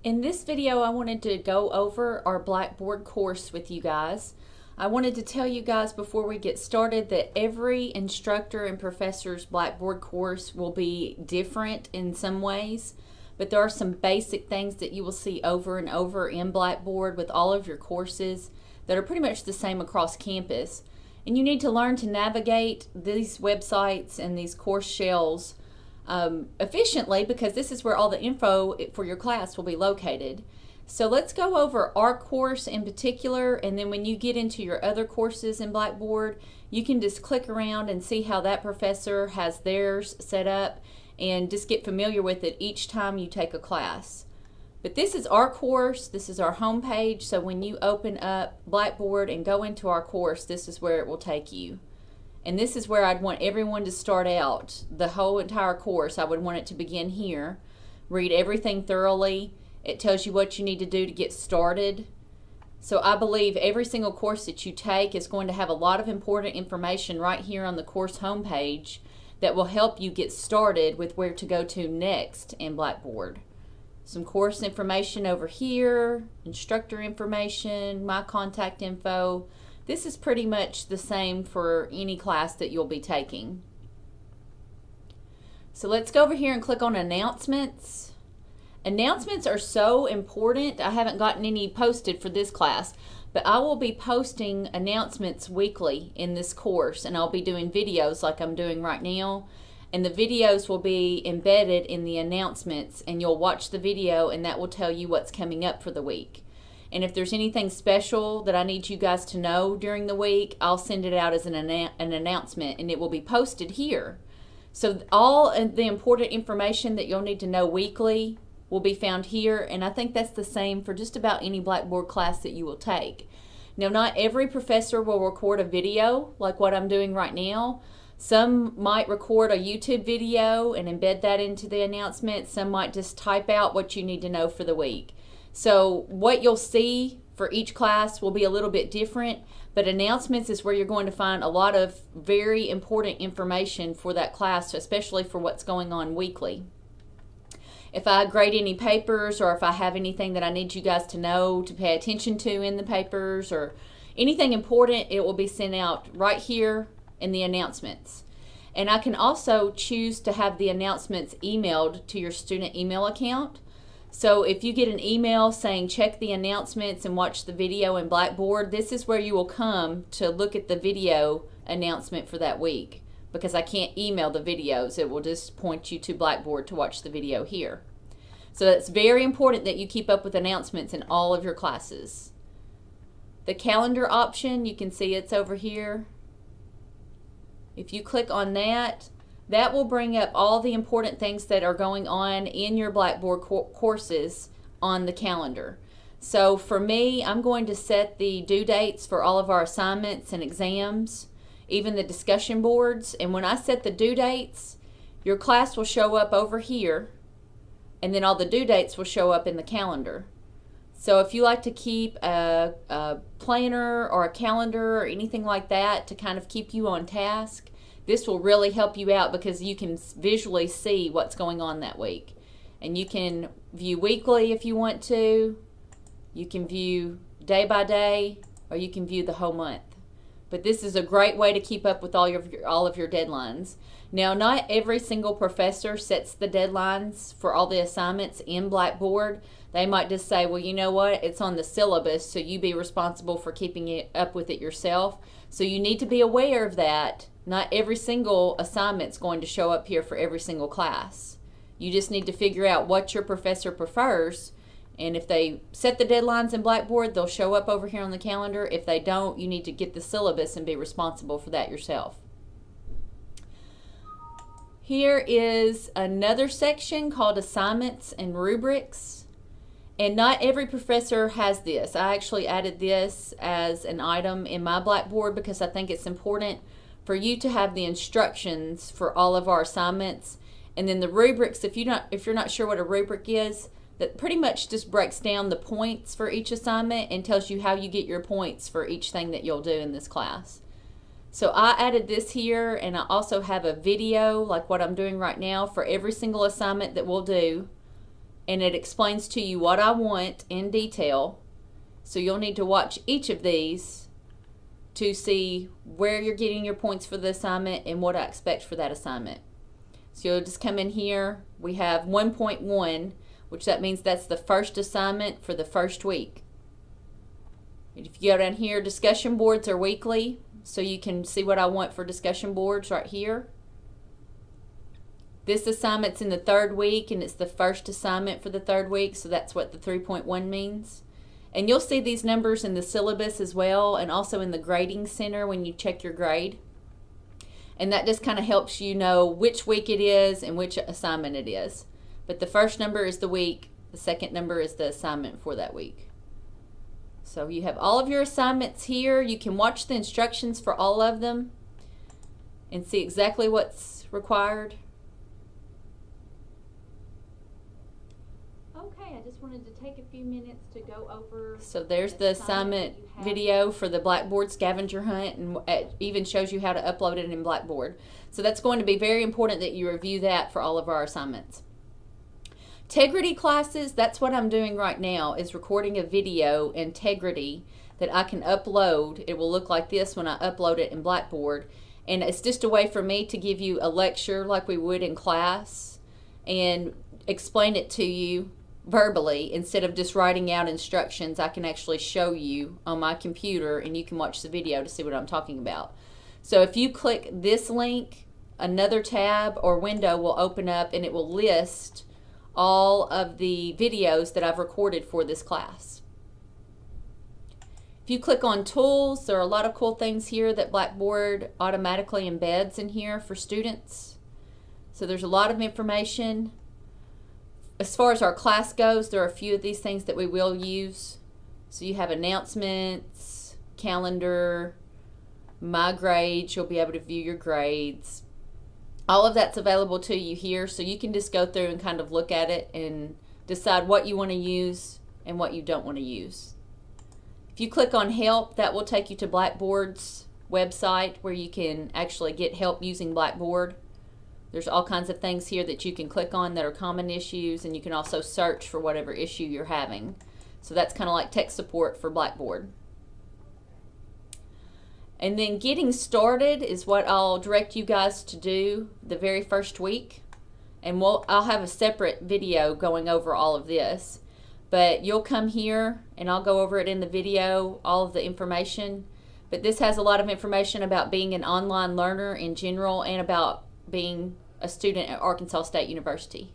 In this video, I wanted to go over our Blackboard course with you guys. I wanted to tell you guys before we get started that every instructor and professor's Blackboard course will be different in some ways, but there are some basic things that you will see over and over in Blackboard with all of your courses that are pretty much the same across campus. And you need to learn to navigate these websites and these course shells efficiently, because this is where all the info for your class will be located. So let's go over our course in particular, and then when you get into your other courses in Blackboard, you can just click around and see how that professor has theirs set up and just get familiar with it each time you take a class. But this is our course, this is our home page, so when you open up Blackboard and go into our course, this is where it will take you. And this is where I'd want everyone to start out. The whole entire course, I would want it to begin here. Read everything thoroughly. It tells you what you need to do to get started. So I believe every single course that you take is going to have a lot of important information right here on the course homepage that will help you get started with where to go to next in Blackboard. Some course information over here, instructor information, my contact info. This is pretty much the same for any class that you'll be taking. So let's go over here and click on announcements. Announcements are so important. I haven't gotten any posted for this class, but I will be posting announcements weekly in this course, and I'll be doing videos like I'm doing right now. And the videos will be embedded in the announcements, and you'll watch the video and that will tell you what's coming up for the week. And if there's anything special that I need you guys to know during the week, I'll send it out as an announcement, and it will be posted here. So all the important information that you'll need to know weekly will be found here, and I think that's the same for just about any Blackboard class that you will take. Now, not every professor will record a video like what I'm doing right now. Some might record a YouTube video and embed that into the announcement. Some might just type out what you need to know for the week. So what you'll see for each class will be a little bit different, but announcements is where you're going to find a lot of very important information for that class, especially for what's going on weekly. If I grade any papers, or if I have anything that I need you guys to know to pay attention to in the papers, or anything important, it will be sent out right here in the announcements. And I can also choose to have the announcements emailed to your student email account. So if you get an email saying check the announcements and watch the video in Blackboard, this is where you will come to look at the video announcement for that week, because I can't email the videos. It will just point you to Blackboard to watch the video here. So it's very important that you keep up with announcements in all of your classes. The calendar option, you can see it's over here. If you click on that, that will bring up all the important things that are going on in your Blackboard courses on the calendar. So for me, I'm going to set the due dates for all of our assignments and exams, even the discussion boards. And when I set the due dates, your class will show up over here, and then all the due dates will show up in the calendar. So if you like to keep a planner or a calendar or anything like that to kind of keep you on task, this will really help you out, because you can visually see what's going on that week. And you can view weekly if you want to. You can view day by day, or you can view the whole month. But this is a great way to keep up with all of your deadlines. Now, not every single professor sets the deadlines for all the assignments in Blackboard. They might just say, well, you know what, it's on the syllabus, so you be responsible for keeping it up with it yourself. So you need to be aware of that. Not every single assignment is going to show up here for every single class. You just need to figure out what your professor prefers, and if they set the deadlines in Blackboard, they'll show up over here on the calendar. If they don't, you need to get the syllabus and be responsible for that yourself. Here is another section called Assignments and Rubrics. And not every professor has this. I actually added this as an item in my Blackboard because I think it's important for you to have the instructions for all of our assignments. And then the rubrics, if you're not sure what a rubric is, that pretty much just breaks down the points for each assignment and tells you how you get your points for each thing that you'll do in this class. So I added this here, and I also have a video like what I'm doing right now for every single assignment that we'll do. and it explains to you what I want in detail. So you'll need to watch each of these to see where you're getting your points for the assignment and what I expect for that assignment. So you'll just come in here. We have 1.1, which that means that's the first assignment for the first week. And if you go down here, discussion boards are weekly, so you can see what I want for discussion boards right here. This assignment's in the third week, and it's the first assignment for the third week, so that's what the 3.1 means. And you'll see these numbers in the syllabus as well, and also in the grading center when you check your grade. And that just kind of helps you know which week it is and which assignment it is. But the first number is the week, the second number is the assignment for that week. So you have all of your assignments here. You can watch the instructions for all of them and see exactly what's required. Okay, I just wanted to take a few minutes to go over. So there's the assignment video for the Blackboard scavenger hunt, and it even shows you how to upload it in Blackboard. So that's going to be very important that you review that for all of our assignments. Integrity classes, that's what I'm doing right now, is recording a video in Integrity that I can upload. It will look like this when I upload it in Blackboard. And it's just a way for me to give you a lecture like we would in class and explain it to you verbally. Instead of just writing out instructions, I can actually show you on my computer and you can watch the video to see what I'm talking about. So if you click this link, another tab or window will open up and it will list all of the videos that I've recorded for this class. If you click on tools, there are a lot of cool things here that Blackboard automatically embeds in here for students. So there's a lot of information. As far as our class goes, there are a few of these things that we will use. So you have announcements, calendar, my grades, you'll be able to view your grades. All of that's available to you here, so you can just go through and kind of look at it and decide what you want to use and what you don't want to use. If you click on help, that will take you to Blackboard's website where you can actually get help using Blackboard. There's all kinds of things here that you can click on that are common issues, and you can also search for whatever issue you're having. So that's kind of like tech support for Blackboard. And then getting started is what I'll direct you guys to do the very first week. And I'll have a separate video going over all of this. But you'll come here and I'll go over it in the video, all of the information. But this has a lot of information about being an online learner in general and about being a student at Arkansas State University.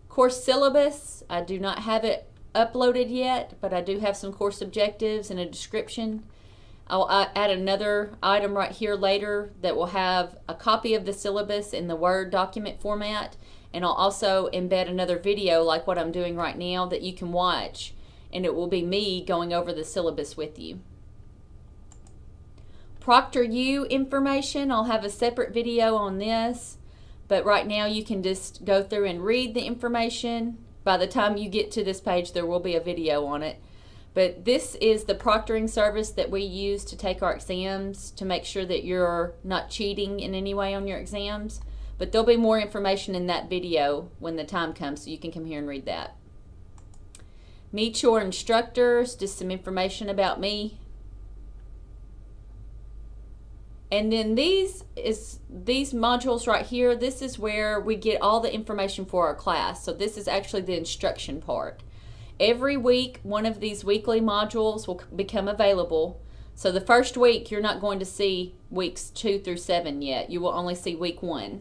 Course syllabus, I do not have it uploaded yet, but I do have some course objectives and a description. I'll add another item right here later that will have a copy of the syllabus in the Word document format, and I'll also embed another video like what I'm doing right now that you can watch, and it will be me going over the syllabus with you. ProctorU information, I'll have a separate video on this, but right now you can just go through and read the information. By the time you get to this page, there will be a video on it. But this is the proctoring service that we use to take our exams to make sure that you're not cheating in any way on your exams. But there'll be more information in that video when the time comes, so you can come here and read that. Meet your instructors, just some information about me. And then these modules right here, this is where we get all the information for our class. So this is actually the instruction part. Every week, one of these weekly modules will become available. So the first week, you're not going to see weeks 2 through 7 yet. You will only see week 1.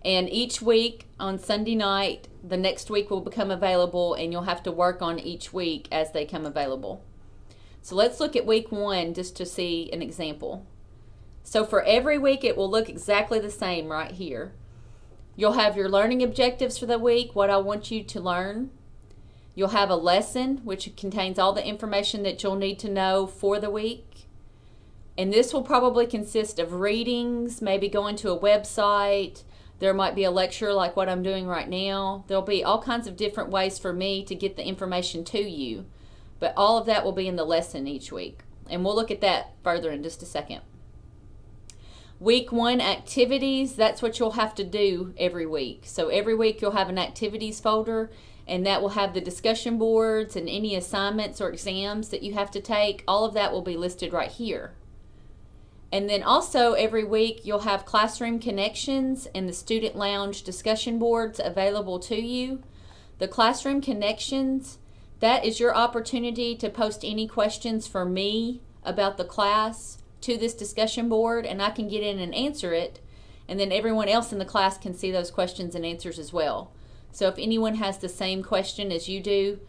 And each week on Sunday night, the next week will become available, and you'll have to work on each week as they come available. So let's look at week 1 just to see an example. So for every week, it will look exactly the same right here. You'll have your learning objectives for the week, what I want you to learn. You'll have a lesson, which contains all the information that you'll need to know for the week. And this will probably consist of readings, maybe going to a website. There might be a lecture like what I'm doing right now. There'll be all kinds of different ways for me to get the information to you. But all of that will be in the lesson each week. And we'll look at that further in just a second. Week 1 activities, that's what you'll have to do every week. So every week you'll have an activities folder, and that will have the discussion boards and any assignments or exams that you have to take. All of that will be listed right here. And then also every week you'll have Classroom Connections and the Student Lounge discussion boards available to you. The Classroom Connections, that is your opportunity to post any questions for me about the class to this discussion board, and I can get in and answer it, and then everyone else in the class can see those questions and answers as well. So if anyone has the same question as you do,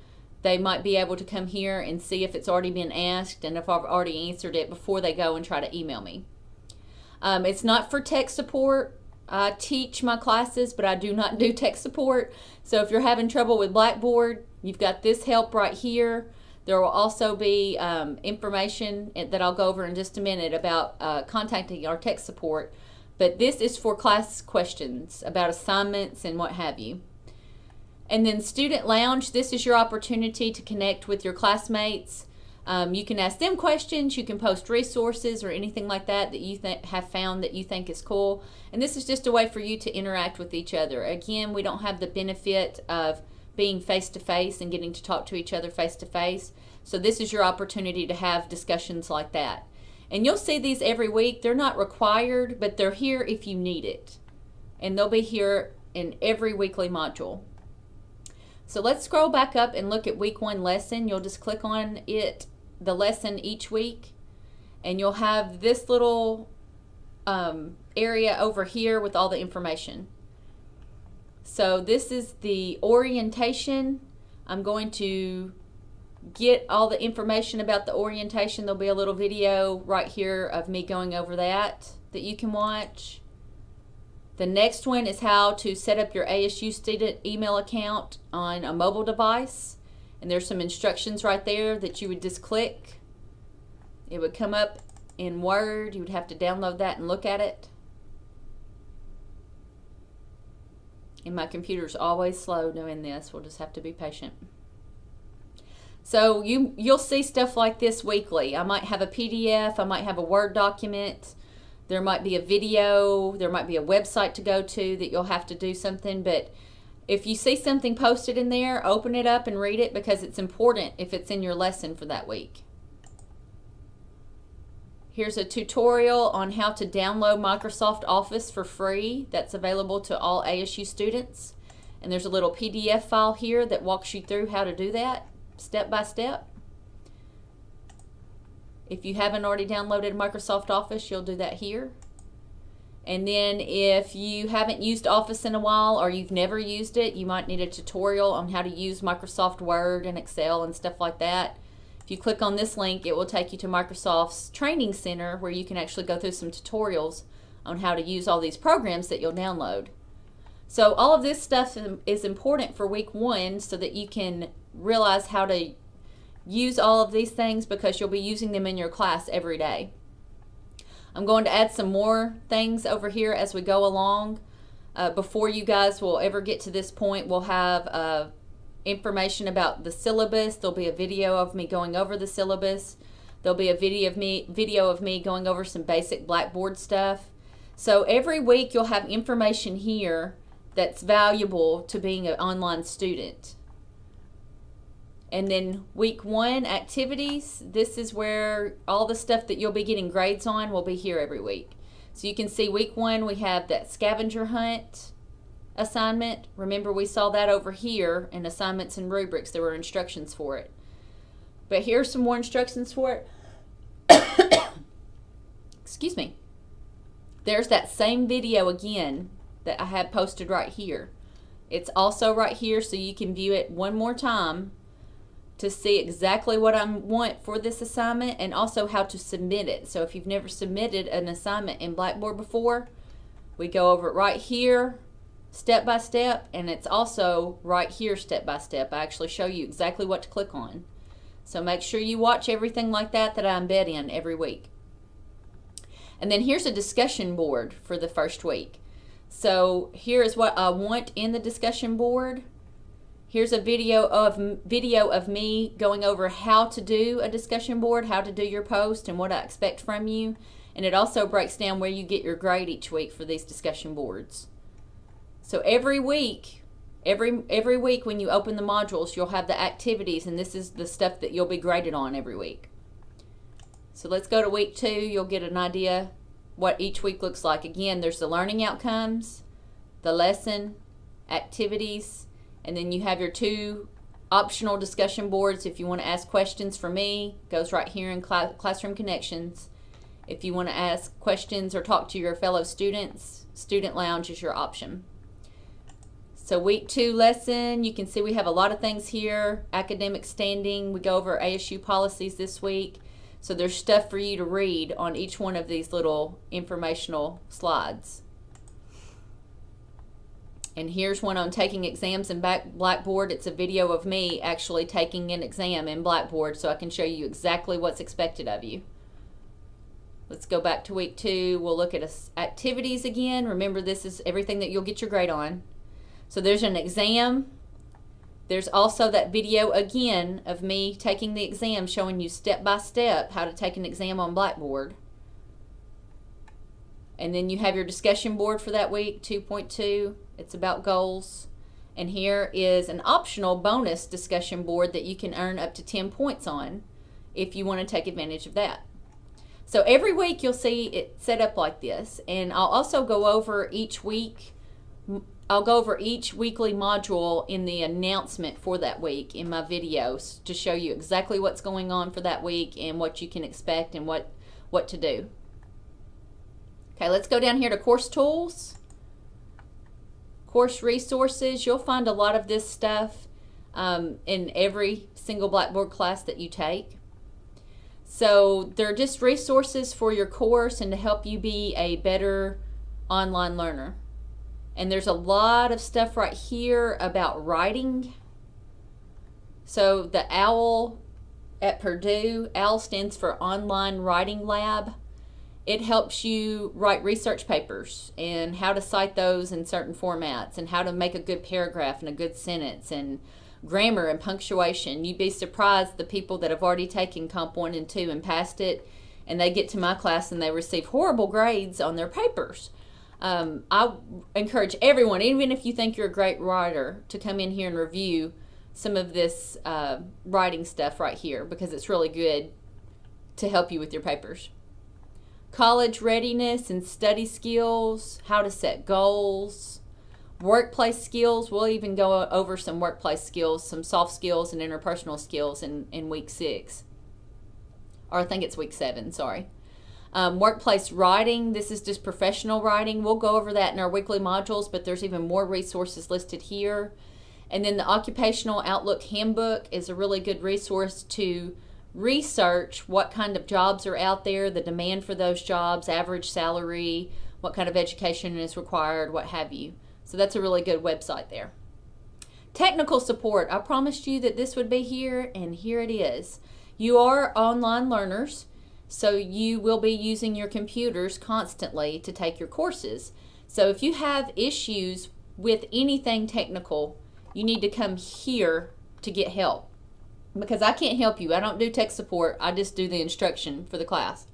they might be able to come here and see if it's already been asked and if I've already answered it before they go and try to email me. It's not for tech support. I teach my classes, but I do not do tech support. So if you're having trouble with Blackboard, you've got this help right here. There will also be information that I'll go over in just a minute about contacting our tech support. But this is for class questions about assignments and what have you. And then Student Lounge, this is your opportunity to connect with your classmates. You can ask them questions, you can post resources or anything like that that you have found that you think is cool. And this is just a way for you to interact with each other. Again, we don't have the benefit of being face-to-face and getting to talk to each other face-to-face. So this is your opportunity to have discussions like that. And you'll see these every week. They're not required, but they're here if you need it. And they'll be here in every weekly module. So let's scroll back up and look at week 1 lesson. You'll just click on it, the lesson each week, and you'll have this little area over here with all the information. So this is the orientation. I'm going to get all the information about the orientation. There'll be a little video right here of me going over that you can watch. The next one is how to set up your ASU student email account on a mobile device. And there's some instructions right there that you would just click. It would come up in Word. You would have to download that and look at it. And my computer's always slow doing this. We'll just have to be patient. So you'll see stuff like this weekly. I might have a PDF. I might have a Word document. There might be a video, there might be a website to go to that you'll have to do something, but if you see something posted in there, open it up and read it because it's important if it's in your lesson for that week. Here's a tutorial on how to download Microsoft Office for free that's available to all ASU students. And there's a little PDF file here that walks you through how to do that step by step. If you haven't already downloaded Microsoft Office, you'll do that here. And then if you haven't used Office in a while or you've never used it, you might need a tutorial on how to use Microsoft Word and Excel and stuff like that. If you click on this link, it will take you to Microsoft's Training Center where you can actually go through some tutorials on how to use all these programs that you'll download. So all of this stuff is important for week 1 so that you can realize how to use all of these things because you'll be using them in your class every day. I'm going to add some more things over here as we go along. Before you guys will ever get to this point, we'll have information about the syllabus. There'll be a video of me going over the syllabus. There'll be a video of me going over some basic Blackboard stuff. So every week you'll have information here that's valuable to being an online student. And then week 1 activities, this is where all the stuff that you'll be getting grades on will be here every week. So you can see week 1 we have that scavenger hunt assignment. Remember we saw that over here in assignments and rubrics. There were instructions for it. But here's some more instructions for it. Excuse me. There's that same video again that I had posted right here. It's also right here so you can view it one more time to see exactly what I want for this assignment and also how to submit it. So if you've never submitted an assignment in Blackboard before, we go over it right here step by step, and it's also right here step by step. I actually show you exactly what to click on. So make sure you watch everything like that I embed in every week. And then here's a discussion board for the first week. So here is what I want in the discussion board. Here's a video of me going over how to do a discussion board, how to do your post, and what I expect from you. And it also breaks down where you get your grade each week for these discussion boards. So every week when you open the modules, you'll have the activities, and this is the stuff that you'll be graded on every week. So let's go to week 2. You'll get an idea what each week looks like. Again, there's the learning outcomes, the lesson, activities, and then you have your 2 optional discussion boards. If you want to ask questions for me, goes right here in Classroom Connections. If you want to ask questions or talk to your fellow students, Student Lounge is your option. So week 2 lesson, you can see we have a lot of things here. Academic standing, we go over ASU policies this week. So there's stuff for you to read on each one of these little informational slides. And here's one on taking exams in Blackboard. It's a video of me actually taking an exam in Blackboard, so I can show you exactly what's expected of you. Let's go back to week 2. We'll look at activities again. Remember, this is everything that you'll get your grade on. So there's an exam. There's also that video again of me taking the exam, showing you step by step how to take an exam on Blackboard. And then you have your discussion board for that week, 2.2. It's about goals. And here is an optional bonus discussion board that you can earn up to 10 points on if you want to take advantage of that. So every week you'll see it set up like this. And I'll also go over each week. I'll go over each weekly module in the announcement for that week in my videos to show you exactly what's going on for that week and what you can expect and what to do. Okay, let's go down here to Course Tools. Course Resources. You'll find a lot of this stuff in every single Blackboard class that you take. So they're just resources for your course and to help you be a better online learner. And there's a lot of stuff right here about writing. So the OWL at Purdue, OWL stands for Online Writing Lab. It helps you write research papers and how to cite those in certain formats and how to make a good paragraph and a good sentence and grammar and punctuation. You'd be surprised the people that have already taken Comp 1 and 2 and passed it, and they get to my class and they receive horrible grades on their papers. I encourage everyone, even if you think you're a great writer, to come in here and review some of this writing stuff right here because it's really good to help you with your papers. College readiness and study skills, how to set goals, workplace skills. We'll even go over some workplace skills, some soft skills and interpersonal skills in week 6. Or I think it's week 7, sorry. Workplace writing, this is just professional writing. We'll go over that in our weekly modules, but there's even more resources listed here. And then the Occupational Outlook Handbook is a really good resource to research what kind of jobs are out there, the demand for those jobs, average salary, what kind of education is required, what have you. So that's a really good website there. Technical support, I promised you that this would be here, and here it is. You are online learners, so you will be using your computers constantly to take your courses. So if you have issues with anything technical, you need to come here to get help. Because I can't help you. I don't do tech support. I just do the instruction for the class.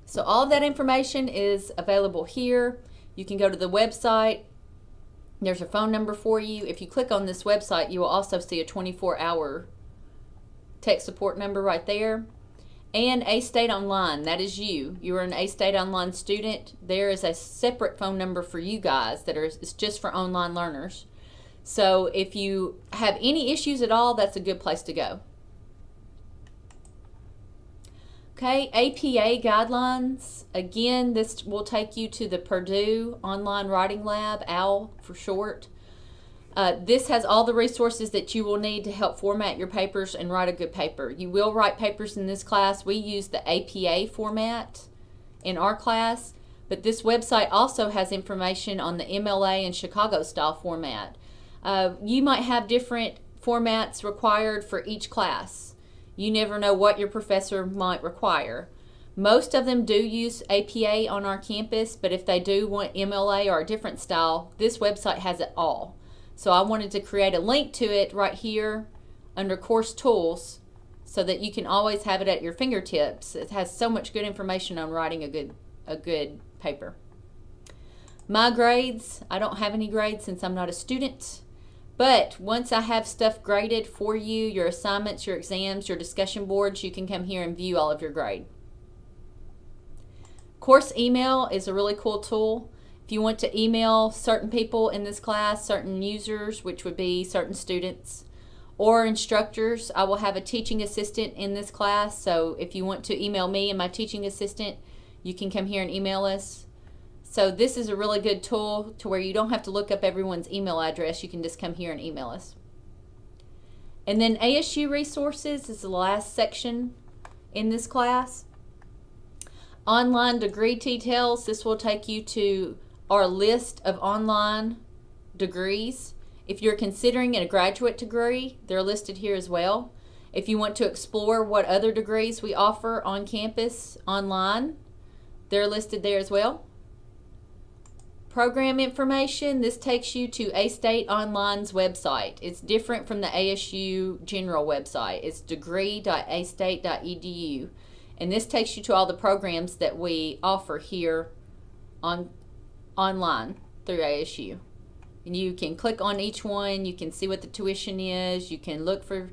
So all of that information is available here. You can go to the website. There's a phone number for you. If you click on this website, you will also see a 24-hour tech support number right there. And A-State Online, that is you. You are an A-State Online student. There is a separate phone number for you guys it's just for online learners. So if you have any issues at all, that's a good place to go. Okay, APA guidelines. Again, this will take you to the Purdue Online Writing Lab, OWL for short. This has all the resources that you will need to help format your papers and write a good paper. You will write papers in this class. We use the APA format in our class, but this website also has information on the MLA and Chicago style format. You might have different formats required for each class. You never know what your professor might require. Most of them do use APA on our campus, but if they do want MLA or a different style, this website has it all. So I wanted to create a link to it right here under Course Tools so that you can always have it at your fingertips. It has so much good information on writing a good paper. My grades, I don't have any grades since I'm not a student. But once I have stuff graded for you, your assignments, your exams, your discussion boards, you can come here and view all of your grade. Course email is a really cool tool. If you want to email certain people in this class, certain users, which would be certain students or instructors, I will have a teaching assistant in this class. So if you want to email me and my teaching assistant, you can come here and email us. So this is a really good tool to where you don't have to look up everyone's email address. You can just come here and email us. And then ASU resources is the last section in this class. Online degree details. This will take you to our list of online degrees. If you're considering a graduate degree, they're listed here as well. If you want to explore what other degrees we offer on campus online, they're listed there as well. Program information, this takes you to A-State Online's website. It's different from the ASU general website. It's degree.astate.edu. And this takes you to all the programs that we offer here online through ASU. And you can click on each one. You can see what the tuition is. You can look for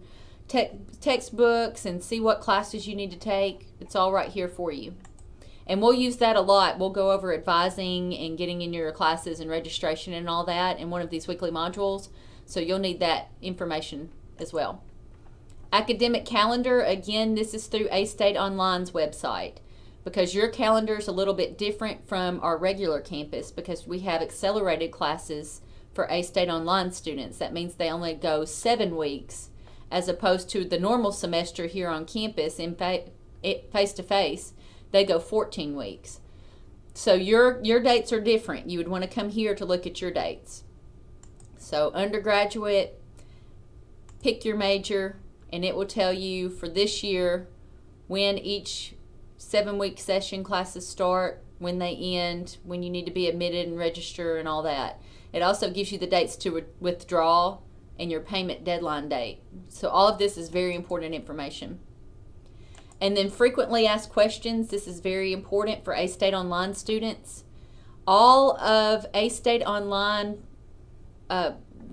textbooks and see what classes you need to take. It's all right here for you. And we'll use that a lot. We'll go over advising and getting in your classes and registration and all that in one of these weekly modules. So you'll need that information as well. Academic calendar, again, this is through A-State Online's website, because your calendar is a little bit different from our regular campus because we have accelerated classes for A-State Online students. That means they only go 7 weeks as opposed to the normal semester here on campus in face-to-face. They go 14 weeks. So your dates are different. You would want to come here to look at your dates. So undergraduate, pick your major, and it will tell you for this year when each 7-week session classes start, when they end, when you need to be admitted and register and all that. It also gives you the dates to withdraw and your payment deadline date. So all of this is very important information. And then frequently asked questions. This is very important for A-State Online students. All of A-State Online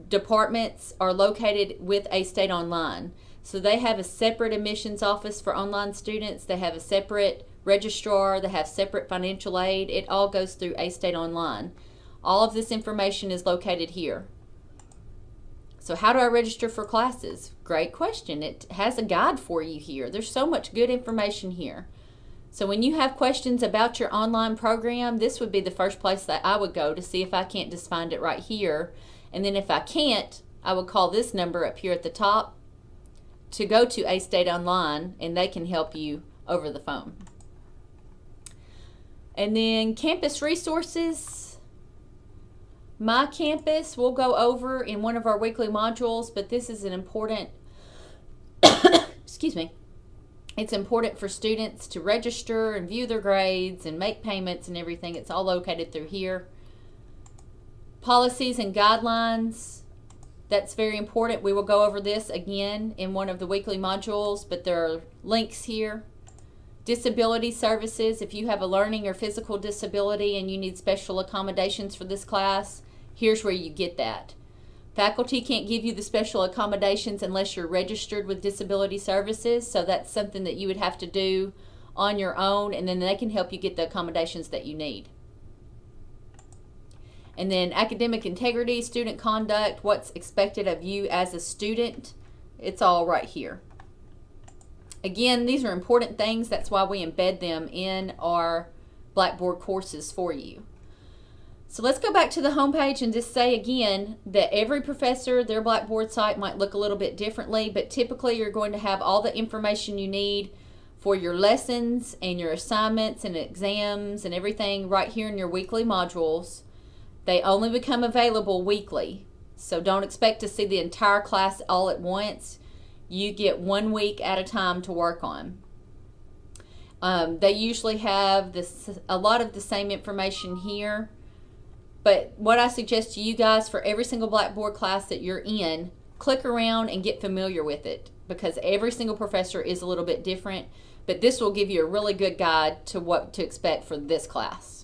departments are located with A-State Online. So they have a separate admissions office for online students. They have a separate registrar. They have separate financial aid. It all goes through A-State Online. All of this information is located here. So how do I register for classes? Great question. It has a guide for you here. There's so much good information here. So when you have questions about your online program, this would be the first place that I would go to see if I can't just find it right here. And then if I can't, I would call this number up here at the top to go to A-State Online, and they can help you over the phone. And then campus resources. My Campus we'll go over in one of our weekly modules, but this is an important, excuse me, it's important for students to register and view their grades and make payments and everything. It's all located through here. Policies and guidelines, that's very important. We will go over this again in one of the weekly modules, but there are links here. Disability services, if you have a learning or physical disability and you need special accommodations for this class, here's where you get that. Faculty can't give you the special accommodations unless you're registered with Disability Services, so that's something that you would have to do on your own, and then they can help you get the accommodations that you need. And then academic integrity, student conduct, what's expected of you as a student, it's all right here. Again, these are important things. That's why we embed them in our Blackboard courses for you. So let's go back to the homepage and just say again that every professor, their Blackboard site might look a little bit differently, but typically you're going to have all the information you need for your lessons and your assignments and exams and everything right here in your weekly modules. They only become available weekly, so don't expect to see the entire class all at once. You get 1 week at a time to work on. They usually have a lot of the same information here, but what I suggest to you guys for every single Blackboard class that you're in, click around and get familiar with it. because every single professor is a little bit different, but this will give you a really good guide to what to expect for this class.